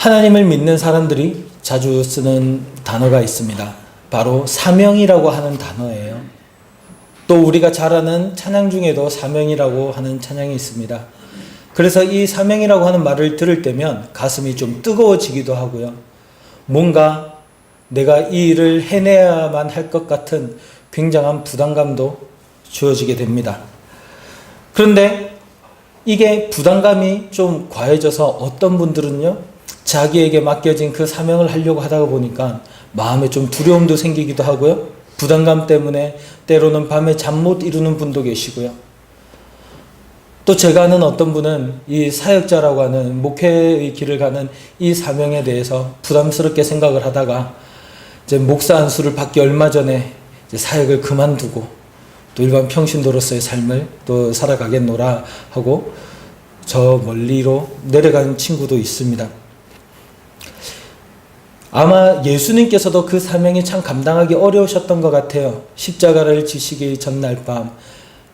하나님을 믿는 사람들이 자주 쓰는 단어가 있습니다. 바로 사명이라고 하는 단어예요. 또 우리가 잘 아는 찬양 중에도 사명이라고 하는 찬양이 있습니다. 그래서 이 사명이라고 하는 말을 들을 때면 가슴이 좀 뜨거워지기도 하고요. 뭔가 내가 이 일을 해내야만 할 것 같은 굉장한 부담감도 주어지게 됩니다. 그런데 이게 부담감이 좀 과해져서 어떤 분들은요, 자기에게 맡겨진 그 사명을 하려고 하다가 보니까 마음에 좀 두려움도 생기기도 하고요. 부담감 때문에 때로는 밤에 잠 못 이루는 분도 계시고요. 또 제가 아는 어떤 분은 이 사역자라고 하는 목회의 길을 가는 이 사명에 대해서 부담스럽게 생각을 하다가 이제 목사 안수를 받기 얼마 전에 이제 사역을 그만두고 또 일반 평신도로서의 삶을 또 살아가겠노라 하고 저 멀리로 내려간 친구도 있습니다. 아마 예수님께서도 그 사명이 참 감당하기 어려우셨던 것 같아요. 십자가를 지시기 전날 밤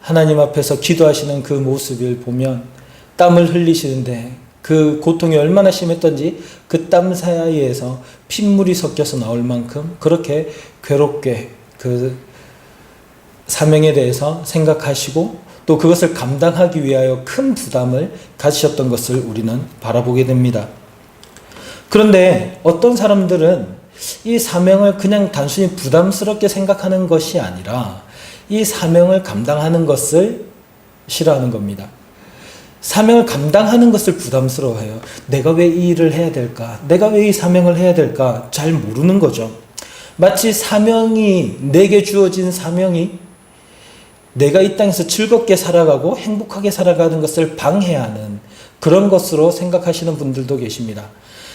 하나님 앞에서 기도하시는 그 모습을 보면 땀을 흘리시는데 그 고통이 얼마나 심했던지 그 땀 사이에서 핏물이 섞여서 나올 만큼 그렇게 괴롭게 그 사명에 대해서 생각하시고 또 그것을 감당하기 위하여 큰 부담을 가지셨던 것을 우리는 바라보게 됩니다. 그런데 어떤 사람들은 이 사명을 그냥 단순히 부담스럽게 생각하는 것이 아니라 이 사명을 감당하는 것을 싫어하는 겁니다. 사명을 감당하는 것을 부담스러워해요. 내가 왜 이 일을 해야 될까? 내가 왜 이 사명을 해야 될까? 잘 모르는 거죠. 마치 사명이, 내게 주어진 사명이 내가 이 땅에서 즐겁게 살아가고 행복하게 살아가는 것을 방해하는 그런 것으로 생각하시는 분들도 계십니다.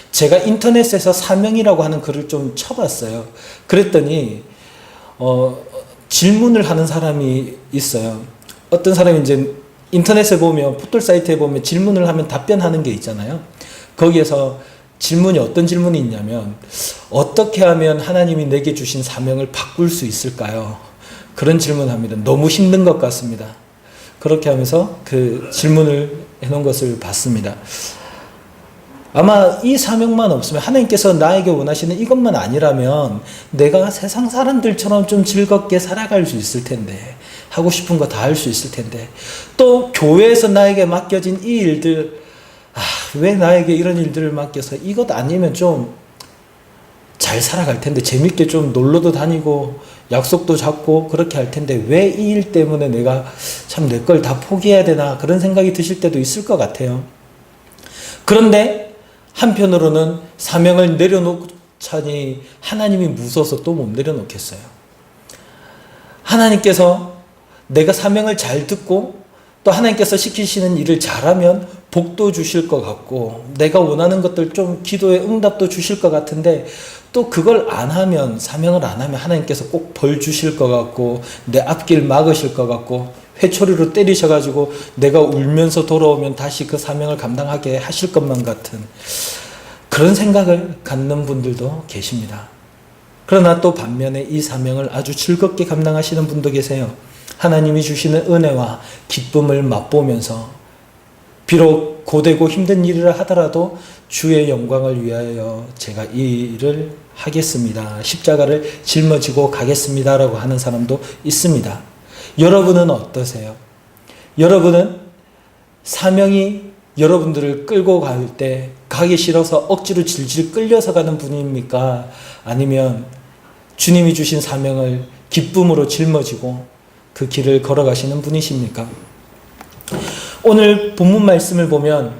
제가 인터넷에서 사명이라고 하는 글을 좀 쳐봤어요. 그랬더니 질문을 하는 사람이 있어요. 어떤 사람이 이제 인터넷에 보면, 포털 사이트에 보면 질문을 하면 답변하는 게 있잖아요. 거기에서 질문이 어떤 질문이 있냐면 어떻게 하면 하나님이 내게 주신 사명을 바꿀 수 있을까요? 그런 질문을 합니다. 너무 힘든 것 같습니다. 그렇게 하면서 그 질문을 해놓은 것을 봤습니다. 아마 이 사명만 없으면 하나님께서 나에게 원하시는 이것만 아니라면 내가 세상 사람들처럼 좀 즐겁게 살아갈 수 있을 텐데, 하고 싶은 거 다 할 수 있을 텐데, 또 교회에서 나에게 맡겨진 이 일들, 왜 나에게 이런 일들을 맡겨서 이것 아니면 좀 잘 살아갈 텐데, 재밌게 좀 놀러도 다니고 약속도 잡고 그렇게 할 텐데 왜 이 일 때문에 내가 참 내 걸 다 포기해야 되나, 그런 생각이 드실 때도 있을 것 같아요. 그런데 한편으로는 사명을 내려놓자니 하나님이 무서워서 또 못 내려놓겠어요. 하나님께서 내가 사명을 잘 듣고 또 하나님께서 시키시는 일을 잘하면 복도 주실 것 같고 내가 원하는 것들 좀 기도의 응답도 주실 것 같은데 또 그걸 안 하면, 사명을 안 하면 하나님께서 꼭 벌 주실 것 같고 내 앞길 막으실 것 같고 회초리로 때리셔가지고 내가 울면서 돌아오면 다시 그 사명을 감당하게 하실 것만 같은 그런 생각을 갖는 분들도 계십니다. 그러나 또 반면에 이 사명을 아주 즐겁게 감당하시는 분도 계세요. 하나님이 주시는 은혜와 기쁨을 맛보면서 비록 고되고 힘든 일이라 하더라도 주의 영광을 위하여 제가 이 일을 하겠습니다. 십자가를 짊어지고 가겠습니다. 라고 하는 사람도 있습니다. 여러분은 어떠세요? 여러분은 사명이 여러분들을 끌고 갈 때 가기 싫어서 억지로 질질 끌려서 가는 분입니까? 아니면 주님이 주신 사명을 기쁨으로 짊어지고 그 길을 걸어가시는 분이십니까? 오늘 본문 말씀을 보면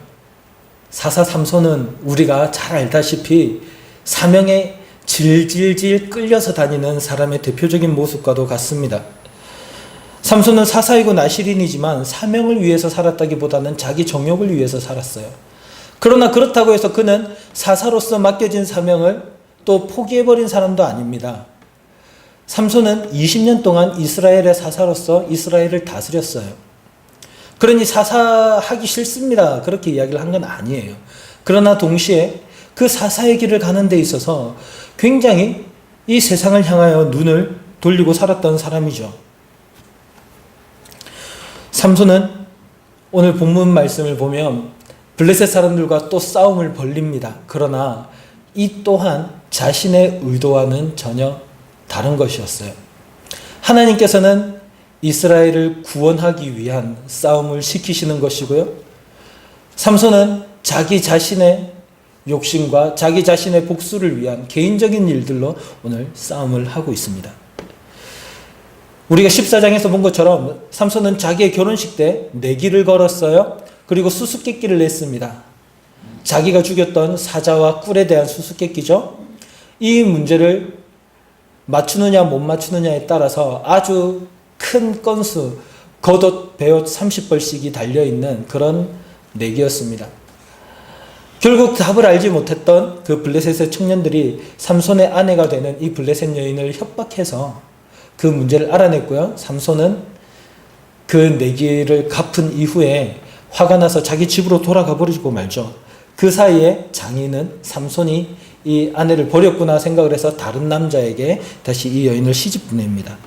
사사 삼손은 우리가 잘 알다시피 사명에 질질질 끌려서 다니는 사람의 대표적인 모습과도 같습니다. 삼손은 사사이고 나실인이지만 사명을 위해서 살았다기보다는 자기 정욕을 위해서 살았어요. 그러나 그렇다고 해서 그는 사사로서 맡겨진 사명을 또 포기해버린 사람도 아닙니다. 삼손은 20년 동안 이스라엘의 사사로서 이스라엘을 다스렸어요. 그러니 사사하기 싫습니다. 그렇게 이야기를 한 건 아니에요. 그러나 동시에 그 사사의 길을 가는 데 있어서 굉장히 이 세상을 향하여 눈을 돌리고 살았던 사람이죠. 삼손은 오늘 본문 말씀을 보면 블레셋 사람들과 또 싸움을 벌립니다. 그러나 이 또한 자신의 의도와는 전혀 다른 것이었어요. 하나님께서는 이스라엘을 구원하기 위한 싸움을 시키시는 것이고요. 삼손은 자기 자신의 욕심과 자기 자신의 복수를 위한 개인적인 일들로 오늘 싸움을 하고 있습니다. 우리가 14장에서 본 것처럼 삼손은 자기의 결혼식 때 내기를 걸었어요. 그리고 수수께끼를 냈습니다. 자기가 죽였던 사자와 꿀에 대한 수수께끼죠. 이 문제를 맞추느냐 못 맞추느냐에 따라서 아주 큰 건수, 겉옷, 배옷 30벌씩이 달려있는 그런 내기였습니다. 결국 답을 알지 못했던 그 블레셋의 청년들이 삼손의 아내가 되는 이 블레셋 여인을 협박해서 그 문제를 알아냈고요. 삼손은 그 내기를 갚은 이후에 화가 나서 자기 집으로 돌아가 버리고 말죠. 그 사이에 장인은 삼손이 이 아내를 버렸구나 생각을 해서 다른 남자에게 다시 이 여인을 시집 보냅니다.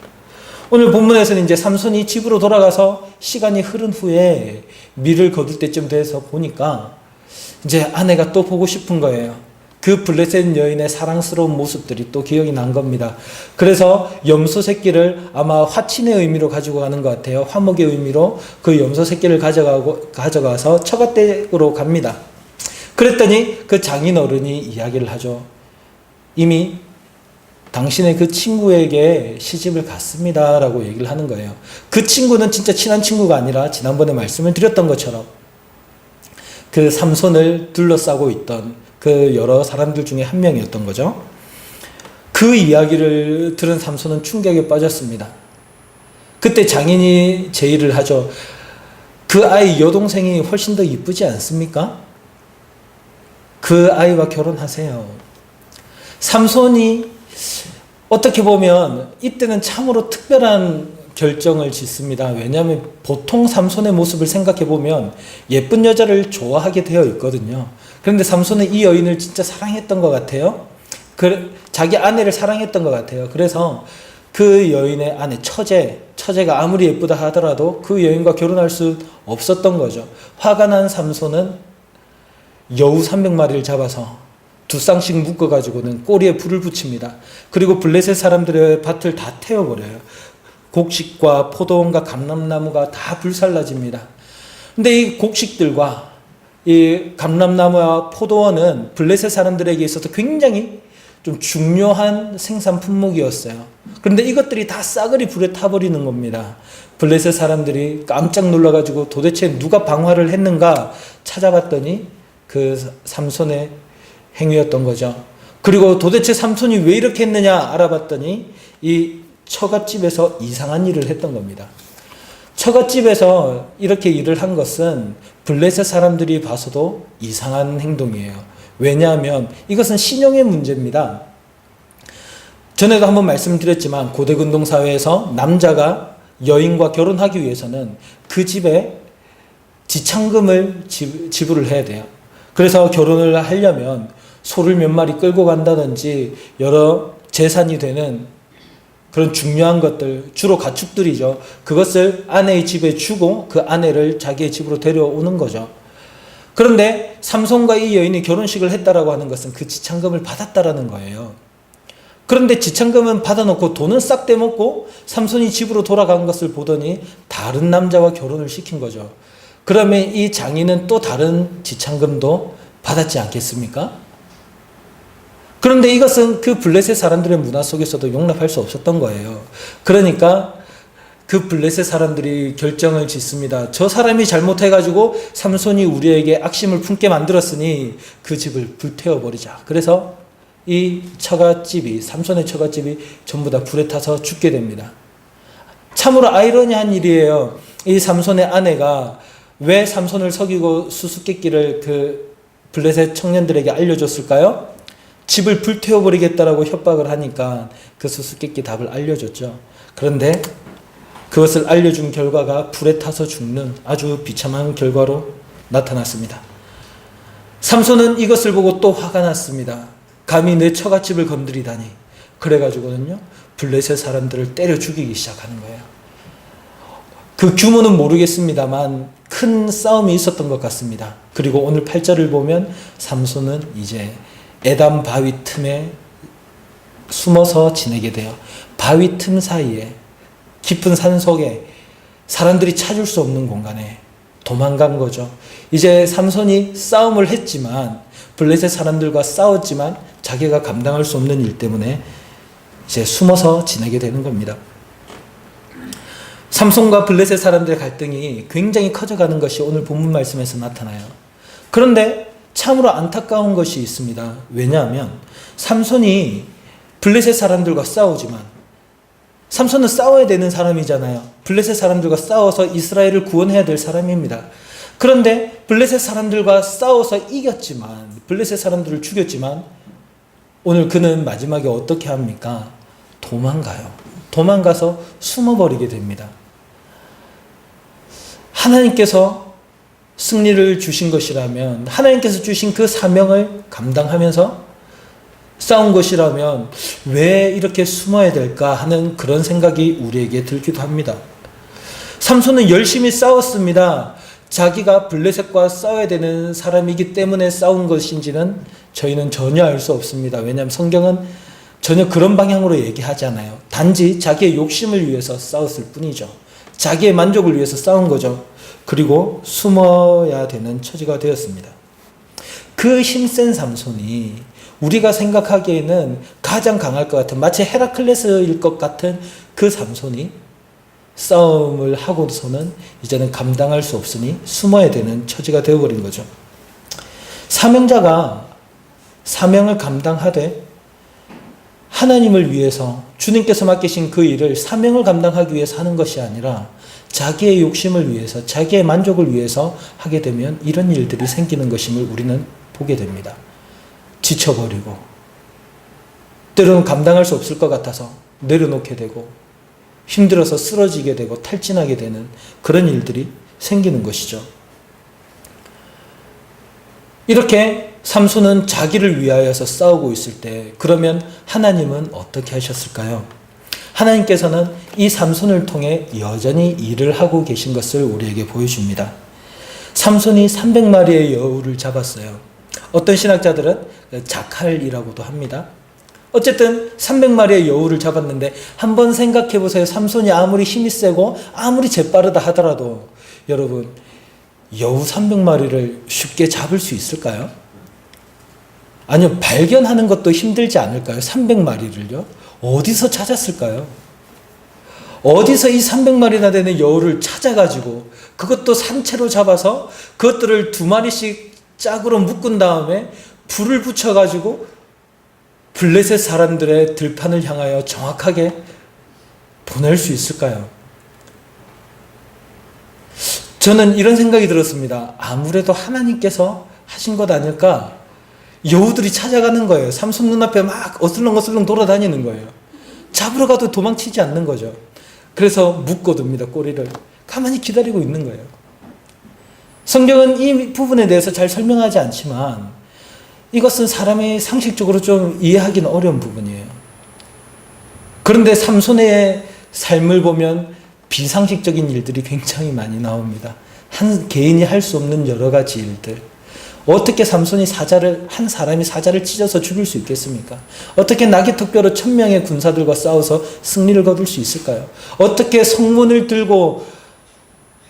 오늘 본문에서는 이제 삼손이 집으로 돌아가서 시간이 흐른 후에 밀을 거둘 때쯤 돼서 보니까 이제 아내가 또 보고 싶은 거예요. 그 블레셋 여인의 사랑스러운 모습들이 또 기억이 난 겁니다. 그래서 염소 새끼를 아마 화친의 의미로 가지고 가는 것 같아요. 화목의 의미로 그 염소 새끼를 가져가서 처갓댁으로 갑니다. 그랬더니 그 장인 어른이 이야기를 하죠. 이미 당신의 그 친구에게 시집을 갔습니다 라고 얘기를 하는 거예요. 그 친구는 진짜 친한 친구가 아니라 지난번에 말씀을 드렸던 것처럼 그 삼손을 둘러싸고 있던 그 여러 사람들 중에 한 명이었던 거죠. 그 이야기를 들은 삼손은 충격에 빠졌습니다. 그때 장인이 제의를 하죠. 그 아이 여동생이 훨씬 더 이쁘지 않습니까? 그 아이와 결혼하세요. 삼손이 어떻게 보면 이때는 참으로 특별한 결정을 짓습니다. 왜냐하면 보통 삼손의 모습을 생각해 보면 예쁜 여자를 좋아하게 되어 있거든요. 그런데 삼손은 이 여인을 진짜 사랑했던 것 같아요. 자기 아내를 사랑했던 것 같아요. 그래서 그 여인의 아내 처제가 아무리 예쁘다 하더라도 그 여인과 결혼할 수 없었던 거죠. 화가 난 삼손은 여우 300마리를 잡아서 두 쌍씩 묶어가지고는 꼬리에 불을 붙입니다. 그리고 블레셋 사람들의 밭을 다 태워버려요. 곡식과 포도원과 감람나무가 다 불살라집니다. 근데 이 곡식들과 이 감람나무와 포도원은 블레셋 사람들에게 있어서 굉장히 좀 중요한 생산 품목이었어요. 그런데 이것들이 다 싸그리 불에 타버리는 겁니다. 블레셋 사람들이 깜짝 놀라가지고 도대체 누가 방화를 했는가 찾아봤더니 그 삼손의 행위였던 거죠. 그리고 도대체 삼손이 왜 이렇게 했느냐 알아봤더니 이 처갓집에서 이상한 일을 했던 겁니다. 처갓집에서 이렇게 일을 한 것은 블레셋 사람들이 봐서도 이상한 행동이에요. 왜냐하면 이것은 신용의 문제입니다. 전에도 한번 말씀드렸지만 고대 근동 사회에서 남자가 여인과 결혼하기 위해서는 그 집에 지참금을 지불을 해야 돼요. 그래서 결혼을 하려면 소를 몇 마리 끌고 간다든지 여러 재산이 되는 그런 중요한 것들, 주로 가축들이죠. 그것을 아내의 집에 주고 그 아내를 자기의 집으로 데려오는 거죠. 그런데 삼손과 이 여인이 결혼식을 했다라고 하는 것은 그 지참금을 받았다라는 거예요. 그런데 지참금은 받아놓고 돈은 싹 떼먹고 삼손이 집으로 돌아간 것을 보더니 다른 남자와 결혼을 시킨 거죠. 그러면 이 장인은 또 다른 지참금도 받았지 않겠습니까? 그런데 이것은 그 블레셋 사람들의 문화 속에서도 용납할 수 없었던 거예요. 그러니까 그 블레셋 사람들이 결정을 짓습니다. 저 사람이 잘못해가지고 삼손이 우리에게 악심을 품게 만들었으니 그 집을 불태워버리자. 그래서 이 처갓집이, 삼손의 처갓집이 전부 다 불에 타서 죽게 됩니다. 참으로 아이러니한 일이에요. 이 삼손의 아내가 왜 삼손을 속이고 수수께끼를 그 블레셋 청년들에게 알려줬을까요? 집을 불태워버리겠다라고 협박을 하니까 그 수수께끼 답을 알려줬죠. 그런데 그것을 알려준 결과가 불에 타서 죽는 아주 비참한 결과로 나타났습니다. 삼손은 이것을 보고 또 화가 났습니다. 감히 내 처갓집을 건드리다니. 그래가지고는요, 블레셋 사람들을 때려 죽이기 시작하는 거예요. 그 규모는 모르겠습니다만 큰 싸움이 있었던 것 같습니다. 그리고 오늘 8절을 보면 삼손은 이제 에담 바위 틈에 숨어서 지내게 돼요. 바위 틈 사이에 깊은 산 속에 사람들이 찾을 수 없는 공간에 도망간 거죠. 이제 삼손이 싸움을 했지만, 블레셋 사람들과 싸웠지만 자기가 감당할 수 없는 일 때문에 이제 숨어서 지내게 되는 겁니다. 삼손과 블레셋 사람들의 갈등이 굉장히 커져가는 것이 오늘 본문 말씀에서 나타나요. 그런데 참으로 안타까운 것이 있습니다. 왜냐하면 삼손이 블레셋 사람들과 싸우지만, 삼손은 싸워야 되는 사람이잖아요. 블레셋 사람들과 싸워서 이스라엘을 구원해야 될 사람입니다. 그런데 블레셋 사람들과 싸워서 이겼지만, 블레셋 사람들을 죽였지만, 오늘 그는 마지막에 어떻게 합니까? 도망가요. 도망가서 숨어버리게 됩니다. 하나님께서 승리를 주신 것이라면, 하나님께서 주신 그 사명을 감당하면서 싸운 것이라면 왜 이렇게 숨어야 될까 하는 그런 생각이 우리에게 들기도 합니다. 삼손은 열심히 싸웠습니다. 자기가 블레셋과 싸워야 되는 사람이기 때문에 싸운 것인지는 저희는 전혀 알 수 없습니다. 왜냐하면 성경은 전혀 그런 방향으로 얘기하지 않아요. 단지 자기의 욕심을 위해서 싸웠을 뿐이죠. 자기의 만족을 위해서 싸운 거죠. 그리고 숨어야 되는 처지가 되었습니다. 그 힘센 삼손이 우리가 생각하기에는 가장 강할 것 같은, 마치 헤라클레스일 것 같은 그 삼손이 싸움을 하고서는 이제는 감당할 수 없으니 숨어야 되는 처지가 되어버린 거죠. 사명자가 사명을 감당하되 하나님을 위해서, 주님께서 맡기신 그 일을 사명을 감당하기 위해서 하는 것이 아니라 자기의 욕심을 위해서, 자기의 만족을 위해서 하게 되면 이런 일들이 생기는 것임을 우리는 보게 됩니다. 지쳐버리고, 때로는 감당할 수 없을 것 같아서 내려놓게 되고, 힘들어서 쓰러지게 되고 탈진하게 되는 그런 일들이 생기는 것이죠. 이렇게 삼손은 자기를 위하여서 싸우고 있을 때, 그러면 하나님은 어떻게 하셨을까요? 하나님께서는 이 삼손을 통해 여전히 일을 하고 계신 것을 우리에게 보여줍니다. 삼손이 300마리의 여우를 잡았어요. 어떤 신학자들은 자칼이라고도 합니다. 어쨌든 300마리의 여우를 잡았는데 한번 생각해 보세요. 삼손이 아무리 힘이 세고 아무리 재빠르다 하더라도 여러분, 여우 300마리를 쉽게 잡을 수 있을까요? 아니요, 발견하는 것도 힘들지 않을까요? 300마리를요? 어디서 찾았을까요? 어디서 이 300마리나 되는 여우를 찾아가지고 그것도 산채로 잡아서 그것들을 2마리씩 짝으로 묶은 다음에 불을 붙여가지고 블레셋 사람들의 들판을 향하여 정확하게 보낼 수 있을까요? 저는 이런 생각이 들었습니다. 아무래도 하나님께서 하신 것 아닐까? 여우들이 찾아가는 거예요. 삼손 눈앞에 막 어슬렁어슬렁 돌아다니는 거예요. 잡으러 가도 도망치지 않는 거죠. 그래서 묶어둡니다. 꼬리를. 가만히 기다리고 있는 거예요. 성경은 이 부분에 대해서 잘 설명하지 않지만 이것은 사람이 상식적으로 좀 이해하기는 어려운 부분이에요. 그런데 삼손의 삶을 보면 비상식적인 일들이 굉장히 많이 나옵니다. 한 개인이 할 수 없는 여러 가지 일들. 어떻게 삼손이 한 사람이 사자를 찢어서 죽일 수 있겠습니까? 어떻게 나귀특별로 1000명의 군사들과 싸워서 승리를 거둘 수 있을까요? 어떻게 성문을 들고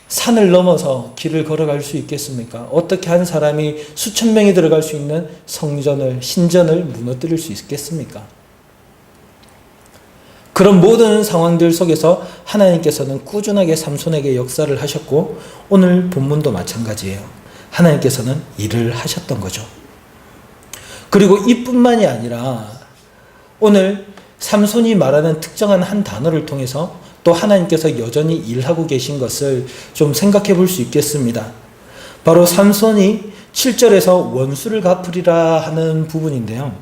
산을 넘어서 길을 걸어갈 수 있겠습니까? 어떻게 한 사람이 수천 명이 들어갈 수 있는 신전을 무너뜨릴 수 있겠습니까? 그런 모든 상황들 속에서 하나님께서는 꾸준하게 삼손에게 역사를 하셨고 오늘 본문도 마찬가지예요. 하나님께서는 일을 하셨던 거죠. 그리고 이뿐만이 아니라 오늘 삼손이 말하는 특정한 한 단어를 통해서 또 하나님께서 여전히 일하고 계신 것을 좀 생각해 볼 수 있겠습니다. 바로 삼손이 7절에서 원수를 갚으리라 하는 부분인데요.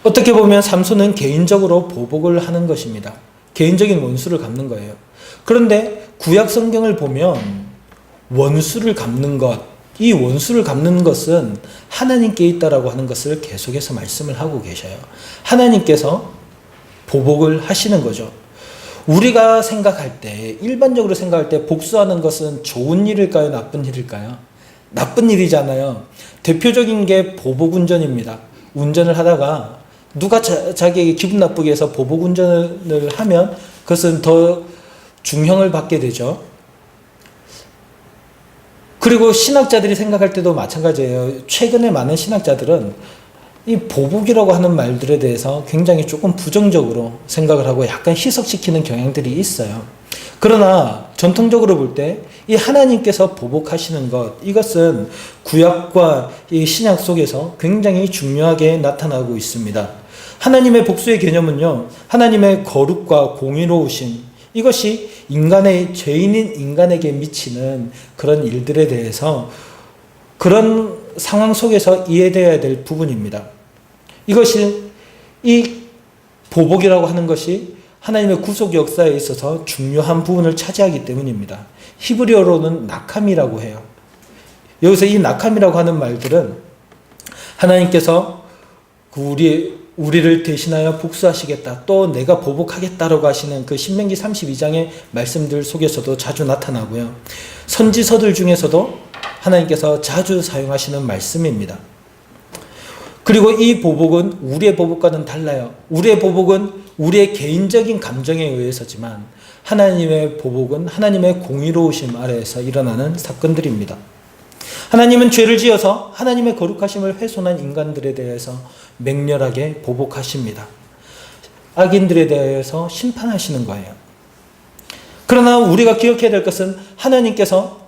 어떻게 보면 삼손은 개인적으로 보복을 하는 것입니다. 개인적인 원수를 갚는 거예요. 그런데 구약 성경을 보면 원수를 갚는 것, 이 원수를 갚는 것은 하나님께 있다라고 하는 것을 계속해서 말씀을 하고 계셔요. 하나님께서 보복을 하시는 거죠. 우리가 생각할 때, 일반적으로 생각할 때 복수하는 것은 좋은 일일까요? 나쁜 일일까요? 나쁜 일이잖아요. 대표적인 게 보복운전입니다. 운전을 하다가 누가 자기에게 기분 나쁘게 해서 보복운전을 하면 그것은 더 중형을 받게 되죠. 그리고 신학자들이 생각할 때도 마찬가지예요. 최근에 많은 신학자들은 이 보복이라고 하는 말들에 대해서 굉장히 조금 부정적으로 생각을 하고 약간 희석시키는 경향들이 있어요. 그러나 전통적으로 볼 때 이 하나님께서 보복하시는 것, 이것은 구약과 이 신약 속에서 굉장히 중요하게 나타나고 있습니다. 하나님의 복수의 개념은요, 하나님의 거룩과 공의로우심, 이것이 죄인인 인간에게 미치는 그런 일들에 대해서 그런 상황 속에서 이해되어야 될 부분입니다. 이것이 이 보복이라고 하는 것이 하나님의 구속 역사에 있어서 중요한 부분을 차지하기 때문입니다. 히브리어로는 낙함이라고 해요. 여기서 이 낙함이라고 하는 말들은 하나님께서 우리를 대신하여 복수하시겠다, 또 내가 보복하겠다라고 하시는 그 신명기 32장의 말씀들 속에서도 자주 나타나고요. 선지서들 중에서도 하나님께서 자주 사용하시는 말씀입니다. 그리고 이 보복은 우리의 보복과는 달라요. 우리의 보복은 우리의 개인적인 감정에 의해서지만 하나님의 보복은 하나님의 공의로우심 아래에서 일어나는 사건들입니다. 하나님은 죄를 지어서 하나님의 거룩하심을 훼손한 인간들에 대해서 맹렬하게 보복하십니다. 악인들에 대해서 심판하시는 거예요. 그러나 우리가 기억해야 될 것은 하나님께서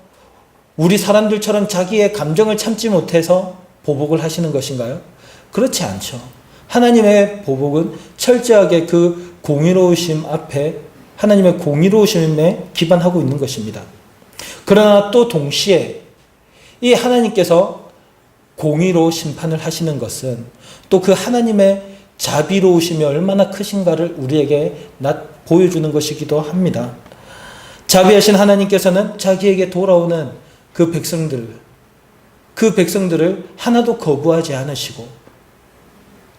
우리 사람들처럼 자기의 감정을 참지 못해서 보복을 하시는 것인가요? 그렇지 않죠. 하나님의 보복은 철저하게 그 공의로우심 앞에 하나님의 공의로우심에 기반하고 있는 것입니다. 그러나 또 동시에 이 하나님께서 공의로 심판을 하시는 것은 또 그 하나님의 자비로우심이 얼마나 크신가를 우리에게 보여주는 것이기도 합니다. 자비하신 하나님께서는 자기에게 돌아오는 그 백성들을 하나도 거부하지 않으시고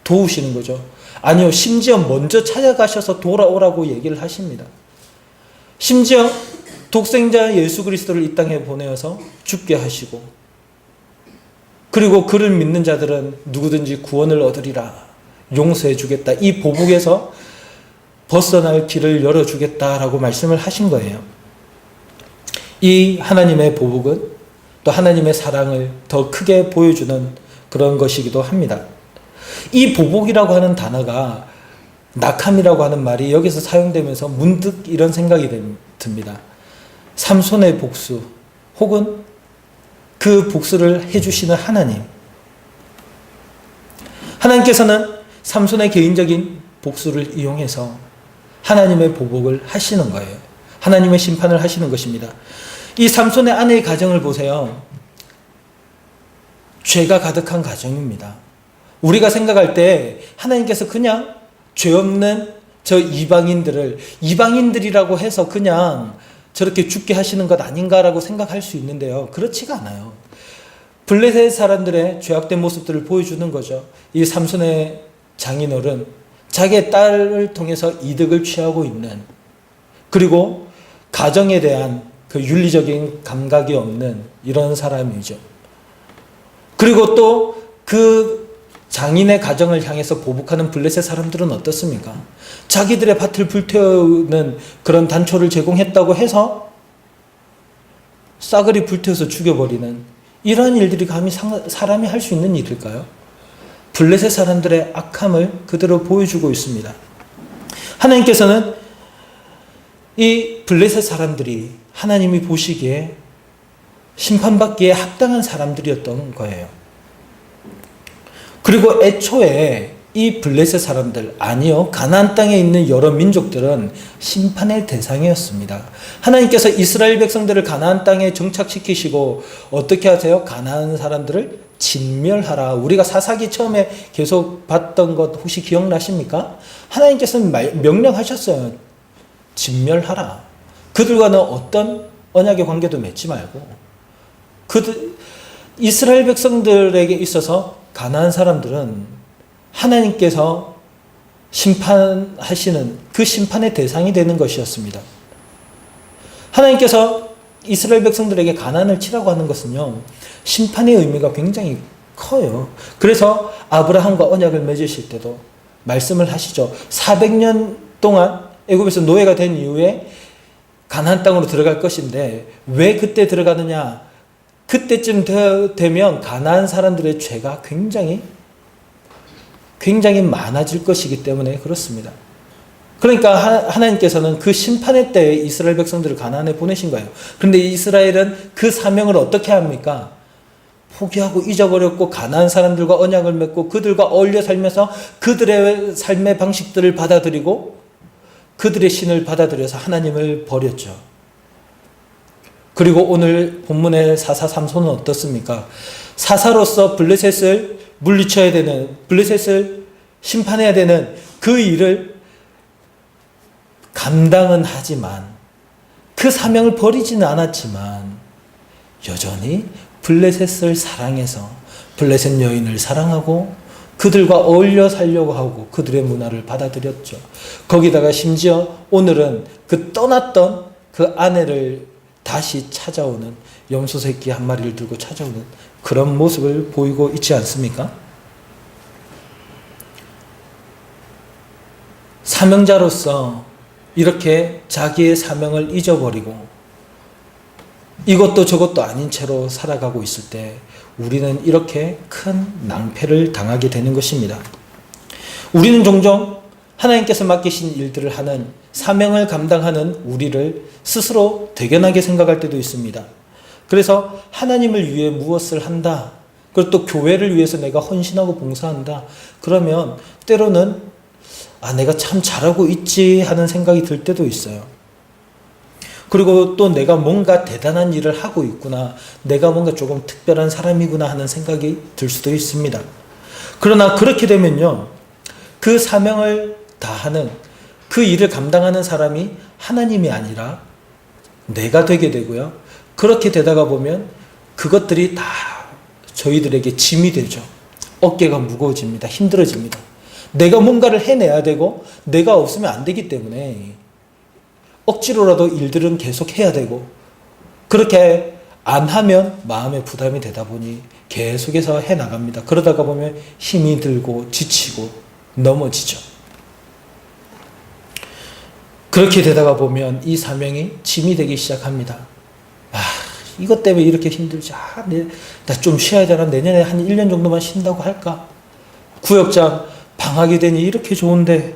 도우시는 거죠. 아니요, 심지어 먼저 찾아가셔서 돌아오라고 얘기를 하십니다. 심지어 독생자 예수 그리스도를 이 땅에 보내어서 죽게 하시고, 그리고 그를 믿는 자들은 누구든지 구원을 얻으리라, 용서해 주겠다, 이 보복에서 벗어날 길을 열어주겠다라고 말씀을 하신 거예요. 이 하나님의 보복은 또 하나님의 사랑을 더 크게 보여주는 그런 것이기도 합니다. 이 보복이라고 하는 단어가 낙함이라고 하는 말이 여기서 사용되면서 문득 이런 생각이 듭니다. 삼손의 복수, 혹은 그 복수를 해주시는 하나님. 하나님께서는 삼손의 개인적인 복수를 이용해서 하나님의 보복을 하시는 거예요. 하나님의 심판을 하시는 것입니다. 이 삼손의 아내의 가정을 보세요. 죄가 가득한 가정입니다. 우리가 생각할 때 하나님께서 그냥 죄 없는 저 이방인들이라고 해서 그냥 저렇게 죽게 하시는 것 아닌가라고 생각할 수 있는데요. 그렇지가 않아요. 블레셋 사람들의 죄악된 모습들을 보여주는 거죠. 이 삼손의 장인어른, 자기의 딸을 통해서 이득을 취하고 있는, 그리고 가정에 대한 그 윤리적인 감각이 없는 이런 사람이죠. 그리고 또 그 장인의 가정을 향해서 보복하는 블레셋 사람들은 어떻습니까? 자기들의 밭을 불태우는 그런 단초를 제공했다고 해서 싸그리 불태워서 죽여버리는 이러한 일들이 감히 사람이 할 수 있는 일일까요? 블레셋 사람들의 악함을 그대로 보여주고 있습니다. 하나님께서는 이 블레셋 사람들이 하나님이 보시기에 심판받기에 합당한 사람들이었던 거예요. 그리고 애초에 이 블레셋 사람들, 아니요, 가나안 땅에 있는 여러 민족들은 심판의 대상이었습니다. 하나님께서 이스라엘 백성들을 가나안 땅에 정착시키시고 어떻게 하세요? 가나안 사람들을 진멸하라. 우리가 사사기 처음에 계속 봤던 것 혹시 기억나십니까? 하나님께서는 명령하셨어요. 진멸하라. 그들과는 어떤 언약의 관계도 맺지 말고, 이스라엘 백성들에게 있어서 가나안 사람들은 하나님께서 심판하시는 그 심판의 대상이 되는 것이었습니다. 하나님께서 이스라엘 백성들에게 가난을 치라고 하는 것은요, 심판의 의미가 굉장히 커요. 그래서 아브라함과 언약을 맺으실 때도 말씀을 하시죠. 400년 동안 애굽에서 노예가 된 이후에 가나안 땅으로 들어갈 것인데 왜 그때 들어가느냐? 그때쯤 되면 가나안 사람들의 죄가 굉장히 많아질 것이기 때문에 그렇습니다. 그러니까 하나님께서는 그 심판의 때에 이스라엘 백성들을 가나안에 보내신 거예요. 그런데 이스라엘은 그 사명을 어떻게 합니까? 포기하고 잊어버렸고 가나안 사람들과 언약을 맺고 그들과 어울려 살면서 그들의 삶의 방식들을 받아들이고 그들의 신을 받아들여서 하나님을 버렸죠. 그리고 오늘 본문의 사사 삼손은 어떻습니까? 사사로서 블레셋을 물리쳐야 되는, 블레셋을 심판해야 되는 그 일을 감당은 하지만 그 사명을 버리지는 않았지만 여전히 블레셋을 사랑해서 블레셋 여인을 사랑하고 그들과 어울려 살려고 하고 그들의 문화를 받아들였죠. 거기다가 심지어 오늘은 그 떠났던 그 아내를 다시 찾아오는 염소 새끼 한 마리를 들고 찾아오는 그런 모습을 보이고 있지 않습니까? 사명자로서 이렇게 자기의 사명을 잊어버리고 이것도 저것도 아닌 채로 살아가고 있을 때 우리는 이렇게 큰 낭패를 당하게 되는 것입니다. 우리는 종종 하나님께서 맡기신 일들을 하는 사명을 감당하는 우리를 스스로 대견하게 생각할 때도 있습니다. 그래서 하나님을 위해 무엇을 한다. 그리고 또 교회를 위해서 내가 헌신하고 봉사한다. 그러면 때로는 내가 참 잘하고 있지 하는 생각이 들 때도 있어요. 그리고 또 내가 뭔가 대단한 일을 하고 있구나. 내가 뭔가 조금 특별한 사람이구나 하는 생각이 들 수도 있습니다. 그러나 그렇게 되면요. 그 사명을 다하는 그 일을 감당하는 사람이 하나님이 아니라 내가 되게 되고요. 그렇게 되다가 보면 그것들이 다 저희들에게 짐이 되죠. 어깨가 무거워집니다. 힘들어집니다. 내가 뭔가를 해내야 되고 내가 없으면 안 되기 때문에 억지로라도 일들은 계속 해야 되고 그렇게 안 하면 마음의 부담이 되다 보니 계속해서 해나갑니다. 그러다가 보면 힘이 들고 지치고 넘어지죠. 그렇게 되다가 보면 이 사명이 짐이 되기 시작합니다. 이것 때문에 이렇게 힘들지. 나 좀 쉬어야 되나? 내년에 한 1년 정도만 쉰다고 할까? 구역장 방학이 되니 이렇게 좋은데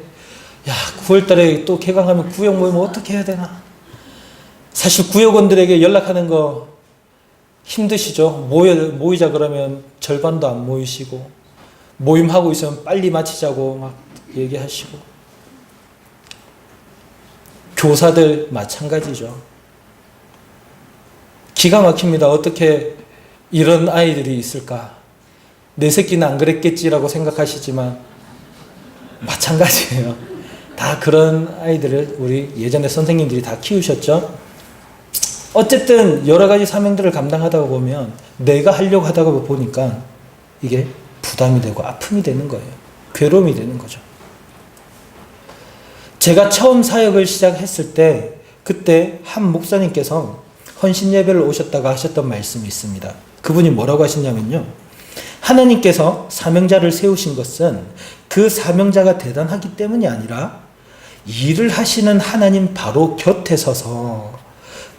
9월 달에 또 개강하면 구역 모이면 어떻게 해야 되나? 사실 구역원들에게 연락하는 거 힘드시죠? 모이자 그러면 절반도 안 모이시고 모임하고 있으면 빨리 마치자고 막 얘기하시고 교사들 마찬가지죠. 기가 막힙니다. 어떻게 이런 아이들이 있을까? 내 새끼는 안 그랬겠지라고 생각하시지만 마찬가지예요. 다 그런 아이들을 우리 예전에 선생님들이 다 키우셨죠. 어쨌든 여러 가지 사명들을 감당하다 보면 내가 하려고 하다가 보니까 이게 부담이 되고 아픔이 되는 거예요. 괴로움이 되는 거죠. 제가 처음 사역을 시작했을 때 그때 한 목사님께서 헌신 예배를 오셨다가 하셨던 말씀이 있습니다. 그분이 뭐라고 하셨냐면요. 하나님께서 사명자를 세우신 것은 그 사명자가 대단하기 때문이 아니라 일을 하시는 하나님 바로 곁에 서서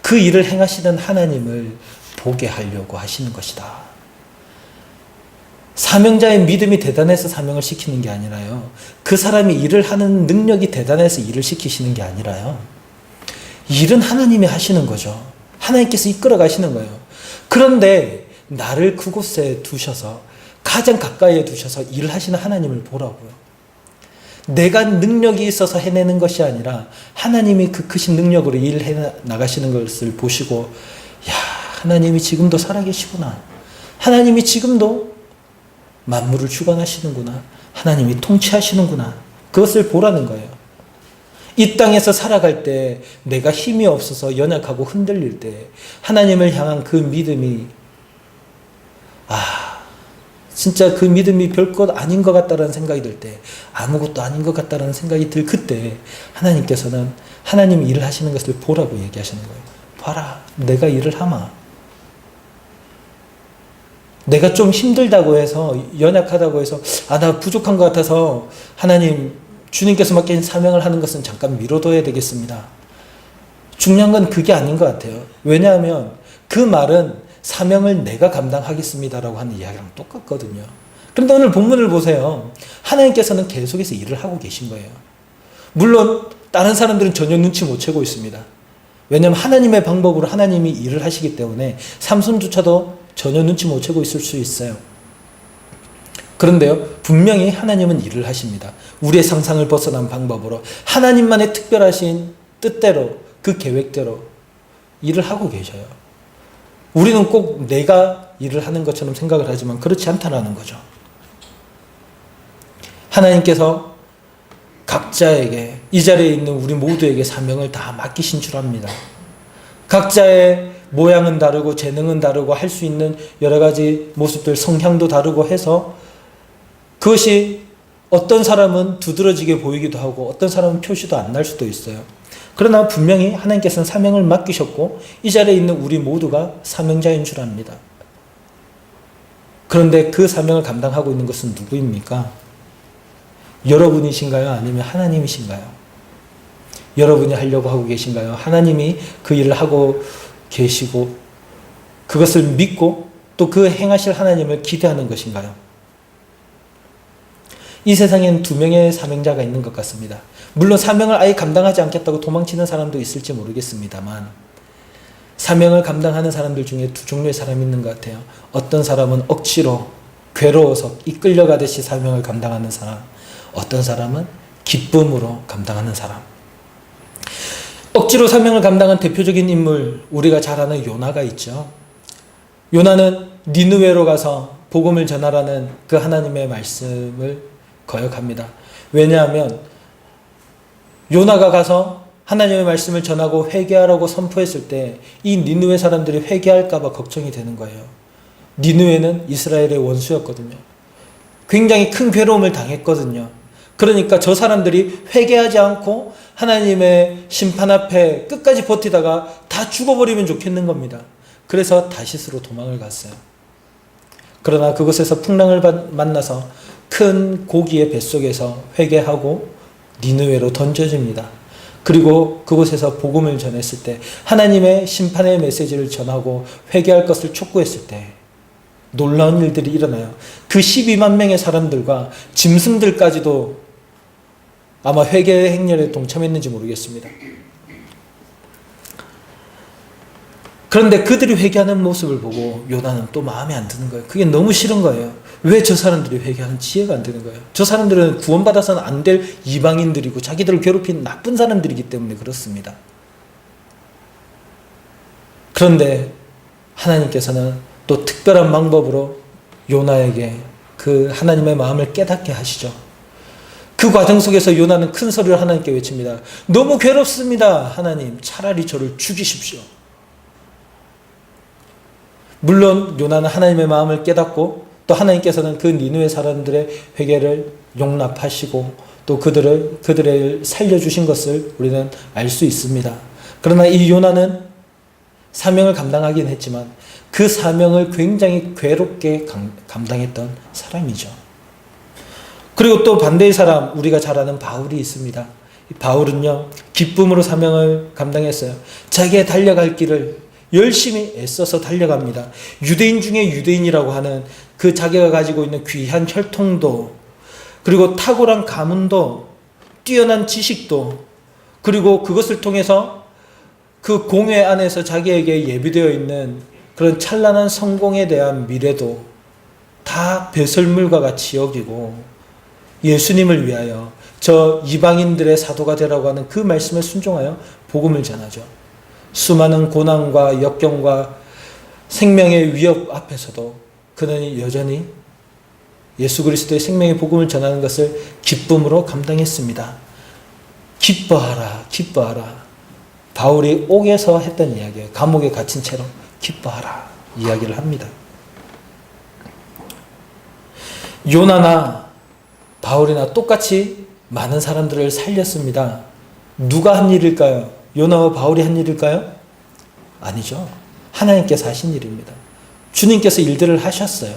그 일을 행하시는 하나님을 보게 하려고 하시는 것이다. 사명자의 믿음이 대단해서 사명을 시키는 게 아니라요. 그 사람이 일을 하는 능력이 대단해서 일을 시키시는 게 아니라요. 일은 하나님이 하시는 거죠. 하나님께서 이끌어 가시는 거예요. 그런데 나를 그곳에 두셔서 가장 가까이에 두셔서 일을 하시는 하나님을 보라고요. 내가 능력이 있어서 해내는 것이 아니라 하나님이 그 크신 능력으로 일해 나가시는 것을 보시고 하나님이 지금도 살아계시구나. 하나님이 지금도 만물을 주관하시는구나. 하나님이 통치하시는구나. 그것을 보라는 거예요. 이 땅에서 살아갈 때 내가 힘이 없어서 연약하고 흔들릴 때 하나님을 향한 그 믿음이 진짜 그 믿음이 별것 아닌 것 같다라는 생각이 들 때, 아무것도 아닌 것 같다라는 생각이 들 그때 하나님께서는 하나님이 일을 하시는 것을 보라고 얘기하시는 거예요. 봐라, 내가 일을 하마. 내가 좀 힘들다고 해서, 연약하다고 해서, 나 부족한 것 같아서 하나님, 주님께서 맡긴 사명을 하는 것은 잠깐 미뤄둬야 되겠습니다. 중요한 건 그게 아닌 것 같아요. 왜냐하면 그 말은 사명을 내가 감당하겠습니다라고 하는 이야기랑 똑같거든요. 그런데 오늘 본문을 보세요. 하나님께서는 계속해서 일을 하고 계신 거예요. 물론 다른 사람들은 전혀 눈치 못 채고 있습니다. 왜냐하면 하나님의 방법으로 하나님이 일을 하시기 때문에 삼손조차도 전혀 눈치 못 채고 있을 수 있어요. 그런데요, 분명히 하나님은 일을 하십니다. 우리의 상상을 벗어난 방법으로 하나님만의 특별하신 뜻대로, 그 계획대로 일을 하고 계셔요. 우리는 꼭 내가 일을 하는 것처럼 생각을 하지만 그렇지 않다는 거죠. 하나님께서 각자에게, 이 자리에 있는 우리 모두에게 사명을 다 맡기신 줄 압니다. 각자의 모양은 다르고 재능은 다르고 할 수 있는 여러 가지 모습들, 성향도 다르고 해서 그것이 어떤 사람은 두드러지게 보이기도 하고 어떤 사람은 표시도 안 날 수도 있어요. 그러나 분명히 하나님께서는 사명을 맡기셨고 이 자리에 있는 우리 모두가 사명자인 줄 압니다. 그런데 그 사명을 감당하고 있는 것은 누구입니까? 여러분이신가요? 아니면 하나님이신가요? 여러분이 하려고 하고 계신가요? 하나님이 그 일을 하고 계시고 그것을 믿고 또 그 행하실 하나님을 기대하는 것인가요? 이 세상에는 두 명의 사명자가 있는 것 같습니다. 물론 사명을 아예 감당하지 않겠다고 도망치는 사람도 있을지 모르겠습니다만 사명을 감당하는 사람들 중에 두 종류의 사람이 있는 것 같아요. 어떤 사람은 억지로 괴로워서 이끌려가듯이 사명을 감당하는 사람, 어떤 사람은 기쁨으로 감당하는 사람. 억지로 사명을 감당한 대표적인 인물, 우리가 잘 아는 요나가 있죠. 요나는 니느웨로 가서 복음을 전하라는 그 하나님의 말씀을 거역합니다. 왜냐하면 요나가 가서 하나님의 말씀을 전하고 회개하라고 선포했을 때 이 니느웨 사람들이 회개할까 봐 걱정이 되는 거예요. 니느웨는 이스라엘의 원수였거든요. 굉장히 큰 괴로움을 당했거든요. 그러니까 저 사람들이 회개하지 않고 하나님의 심판 앞에 끝까지 버티다가 다 죽어버리면 좋겠는 겁니다. 그래서 다시스로 도망을 갔어요. 그러나 그곳에서 풍랑을 만나서 큰 고기의 뱃속에서 회개하고 니느웨로 던져집니다. 그리고 그곳에서 복음을 전했을 때 하나님의 심판의 메시지를 전하고 회개할 것을 촉구했을 때 놀라운 일들이 일어나요. 그 12만 명의 사람들과 짐승들까지도 아마 회개의 행렬에 동참했는지 모르겠습니다. 그런데 그들이 회개하는 모습을 보고 요나는 또 마음에 안 드는 거예요. 그게 너무 싫은 거예요. 왜 저 사람들이 회개하는지 이해가 안 되는 거예요. 저 사람들은 구원받아서는 안 될 이방인들이고 자기들을 괴롭힌 나쁜 사람들이기 때문에 그렇습니다. 그런데 하나님께서는 또 특별한 방법으로 요나에게 그 하나님의 마음을 깨닫게 하시죠. 그 과정 속에서 요나는 큰 소리로 하나님께 외칩니다. 너무 괴롭습니다. 하나님, 차라리 저를 죽이십시오. 물론 요나는 하나님의 마음을 깨닫고 또 하나님께서는 그 니느웨 사람들의 회개를 용납하시고 또 그들을 살려주신 것을 우리는 알 수 있습니다. 그러나 이 요나는 사명을 감당하긴 했지만 그 사명을 굉장히 괴롭게 감당했던 사람이죠. 그리고 또 반대의 사람, 우리가 잘 아는 바울이 있습니다. 바울은요, 기쁨으로 사명을 감당했어요. 자기의 달려갈 길을 열심히 애써서 달려갑니다. 유대인 중에 유대인이라고 하는 그 자기가 가지고 있는 귀한 혈통도, 그리고 탁월한 가문도, 뛰어난 지식도, 그리고 그것을 통해서 그 공회 안에서 자기에게 예비되어 있는 그런 찬란한 성공에 대한 미래도 다 배설물과 같이 여기고 예수님을 위하여 저 이방인들의 사도가 되라고 하는 그 말씀에 순종하여 복음을 전하죠. 수많은 고난과 역경과 생명의 위협 앞에서도 그는 여전히 예수 그리스도의 생명의 복음을 전하는 것을 기쁨으로 감당했습니다. 기뻐하라, 기뻐하라. 바울이 옥에서 했던 이야기예요. 감옥에 갇힌 채로 기뻐하라 이야기를 합니다. 요나나 바울이나 똑같이 많은 사람들을 살렸습니다. 누가 한 일일까요? 요나와 바울이 한 일일까요? 아니죠. 하나님께서 하신 일입니다. 주님께서 일들을 하셨어요.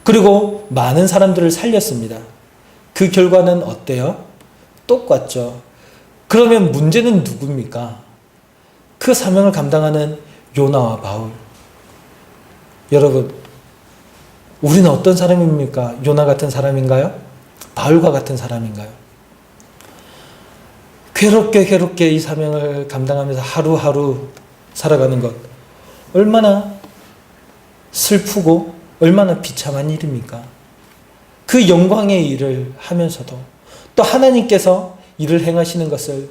그리고 많은 사람들을 살렸습니다. 그 결과는 어때요? 똑같죠. 그러면 문제는 누굽니까? 그 사명을 감당하는 요나와 바울. 여러분, 우리는 어떤 사람입니까? 요나 같은 사람인가요? 바울과 같은 사람인가요? 괴롭게 이 사명을 감당하면서 하루하루 살아가는 것, 얼마나 슬프고 얼마나 비참한 일입니까? 그 영광의 일을 하면서도 또 하나님께서 일을 행하시는 것을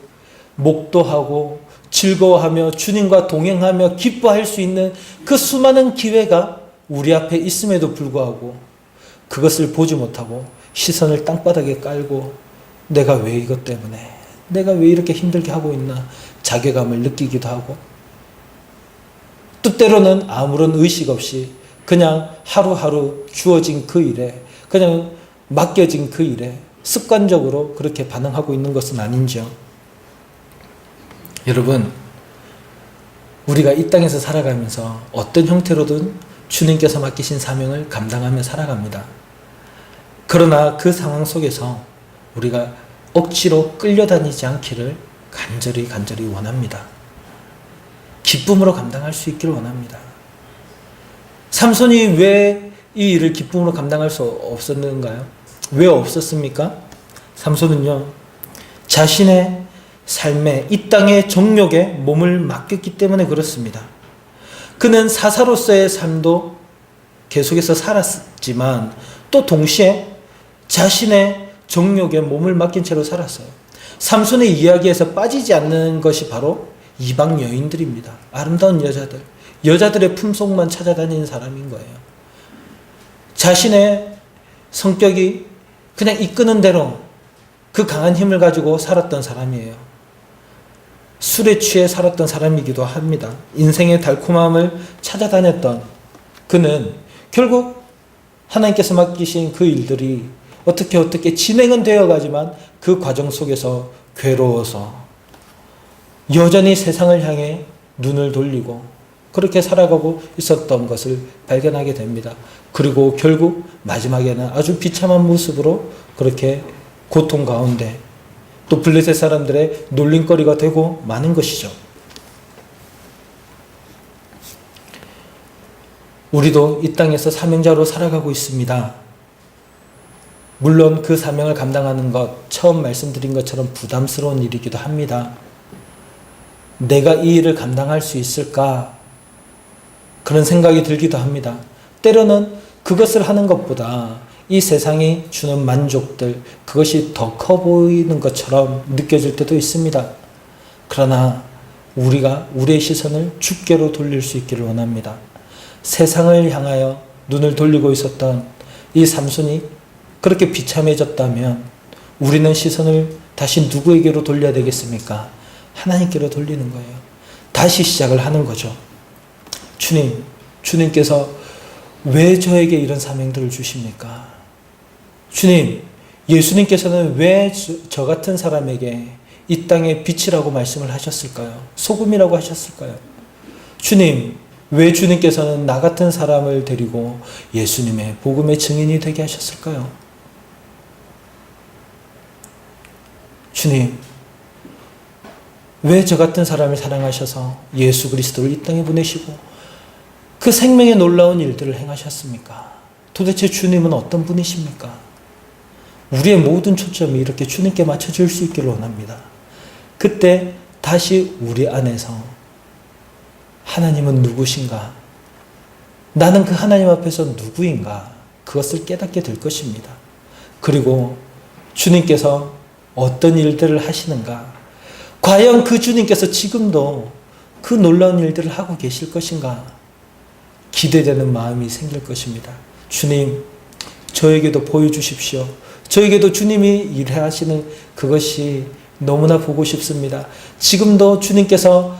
목도하고 즐거워하며 주님과 동행하며 기뻐할 수 있는 그 수많은 기회가 우리 앞에 있음에도 불구하고 그것을 보지 못하고 시선을 땅바닥에 깔고 내가 왜 이것 때문에, 내가 왜 이렇게 힘들게 하고 있나 자괴감을 느끼기도 하고, 때로는 아무런 의식 없이 그냥 하루하루 주어진 그 일에, 그냥 맡겨진 그 일에 습관적으로 그렇게 반응하고 있는 것은 아닌지요. 여러분, 우리가 이 땅에서 살아가면서 어떤 형태로든 주님께서 맡기신 사명을 감당하며 살아갑니다. 그러나 그 상황 속에서 우리가 억지로 끌려다니지 않기를 간절히 원합니다. 기쁨으로 감당할 수 있기를 원합니다. 삼손이 왜 이 일을 기쁨으로 감당할 수 없었는가요? 왜 없었습니까? 삼손은요, 자신의 삶에, 이 땅의 정욕에 몸을 맡겼기 때문에 그렇습니다. 그는 사사로서의 삶도 계속해서 살았지만 또 동시에 자신의 정욕에 몸을 맡긴 채로 살았어요. 삼손의 이야기에서 빠지지 않는 것이 바로 이방 여인들입니다. 아름다운 여자들, 여자들의 품속만 찾아다니는 사람인 거예요. 자신의 성격이 그냥 이끄는 대로 그 강한 힘을 가지고 살았던 사람이에요. 술에 취해 살았던 사람이기도 합니다. 인생의 달콤함을 찾아다녔던 그는 결국 하나님께서 맡기신 그 일들이 어떻게 진행은 되어가지만 그 과정 속에서 괴로워서 여전히 세상을 향해 눈을 돌리고 그렇게 살아가고 있었던 것을 발견하게 됩니다. 그리고 결국 마지막에는 아주 비참한 모습으로 그렇게 고통 가운데 또 블레셋 사람들의 놀림거리가 되고 마는 것이죠. 우리도 이 땅에서 사명자로 살아가고 있습니다. 물론 그 사명을 감당하는 것, 처음 말씀드린 것처럼 부담스러운 일이기도 합니다. 내가 이 일을 감당할 수 있을까? 그런 생각이 들기도 합니다. 때로는 그것을 하는 것보다 이 세상이 주는 만족들, 그것이 더 커 보이는 것처럼 느껴질 때도 있습니다. 그러나 우리가 우리의 시선을 주께로 돌릴 수 있기를 원합니다. 세상을 향하여 눈을 돌리고 있었던 이 삼손이 그렇게 비참해졌다면 우리는 시선을 다시 누구에게로 돌려야 되겠습니까? 하나님께로 돌리는 거예요. 다시 시작을 하는 거죠. 주님께서 왜 저에게 이런 사명들을 주십니까? 주님, 예수님께서는 왜 저 같은 사람에게 이 땅의 빛이라고 말씀을 하셨을까요? 소금이라고 하셨을까요? 주님, 왜 주님께서는 나 같은 사람을 데리고 예수님의 복음의 증인이 되게 하셨을까요? 주님, 왜 저 같은 사람을 사랑하셔서 예수 그리스도를 이 땅에 보내시고 그 생명의 놀라운 일들을 행하셨습니까? 도대체 주님은 어떤 분이십니까? 우리의 모든 초점이 이렇게 주님께 맞춰질 수 있기를 원합니다. 그때 다시 우리 안에서 하나님은 누구신가? 나는 그 하나님 앞에서 누구인가? 그것을 깨닫게 될 것입니다. 그리고 주님께서 어떤 일들을 하시는가? 과연 그 주님께서 지금도 그 놀라운 일들을 하고 계실 것인가? 기대되는 마음이 생길 것입니다. 주님, 저에게도 보여주십시오. 저에게도 주님이 일하시는 그것이 너무나 보고 싶습니다. 지금도 주님께서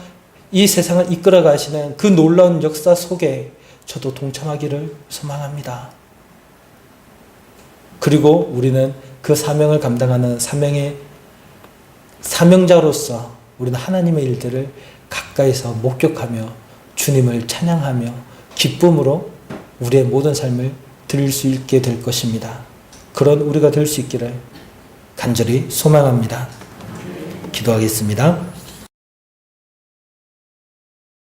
이 세상을 이끌어 가시는 그 놀라운 역사 속에 저도 동참하기를 소망합니다. 그리고 우리는 그 사명을 감당하는 사명자로서 우리는 하나님의 일들을 가까이서 목격하며 주님을 찬양하며 기쁨으로 우리의 모든 삶을 드릴 수 있게 될 것입니다. 그런 우리가 될 수 있기를 간절히 소망합니다. 기도하겠습니다.